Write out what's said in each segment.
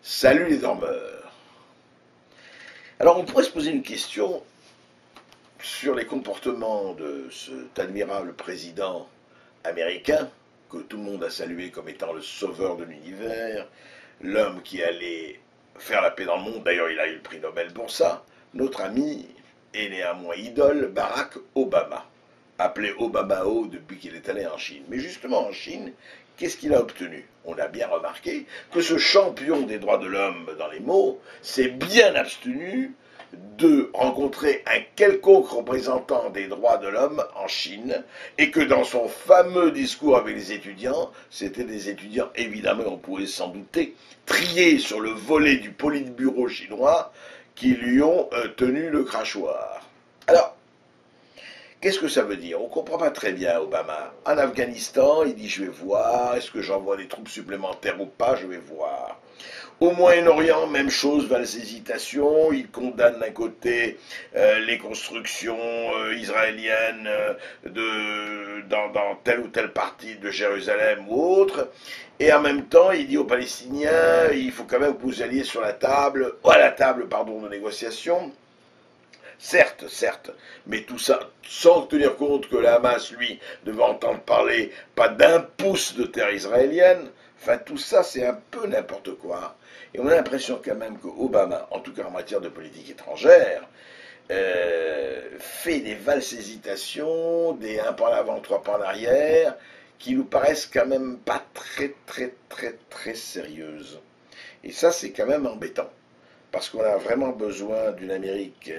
Salut les dormeurs. Alors on pourrait se poser une question sur les comportements de cet admirable président américain, que tout le monde a salué comme étant le sauveur de l'univers, l'homme qui allait faire la paix dans le monde, d'ailleurs il a eu le prix Nobel pour ça, notre ami et néanmoins idole Barack Obama, appelé Obamao depuis qu'il est allé en Chine. Mais justement en Chine, qu'est-ce qu'il a obtenu? On a bien remarqué que ce champion des droits de l'homme dans les mots s'est bien abstenu de rencontrer un quelconque représentant des droits de l'homme en Chine, et que dans son fameux discours avec les étudiants, c'était des étudiants, évidemment, on pouvait s'en douter, triés sur le volet du Politburo chinois, qui lui ont tenu le crachoir. Alors, qu'est-ce que ça veut dire? On ne comprend pas très bien Obama. En Afghanistan, il dit je vais voir, est-ce que j'envoie des troupes supplémentaires ou pas, je vais voir. Au Moyen-Orient, même chose, valse hésitation, il condamne d'un côté les constructions israéliennes dans telle ou telle partie de Jérusalem ou autre, et en même temps il dit aux Palestiniens, il faut quand même que vous alliez sur la table, de négociation. Certes, certes, mais tout ça sans tenir compte que la Hamas, lui, devait entendre parler pas d'un pouce de terre israélienne. Enfin, tout ça, c'est un peu n'importe quoi. Et on a l'impression quand même que Obama, en tout cas en matière de politique étrangère, fait des valses hésitations, des un pas en avant, trois pas en arrière, qui nous paraissent quand même pas très sérieuses. Et ça, c'est quand même embêtant parce qu'on a vraiment besoin d'une Amérique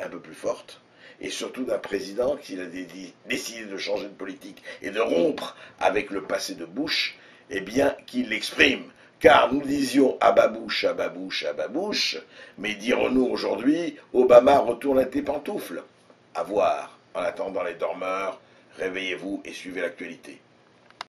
un peu plus forte, et surtout d'un président qui a décidé de changer de politique et de rompre avec le passé de Bush, eh bien qu'il l'exprime. Car nous disions à babouche, à babouche, à babouche, mais dirons-nous aujourd'hui, Obama retourne à tes pantoufles. À voir. En attendant les dormeurs, réveillez-vous et suivez l'actualité.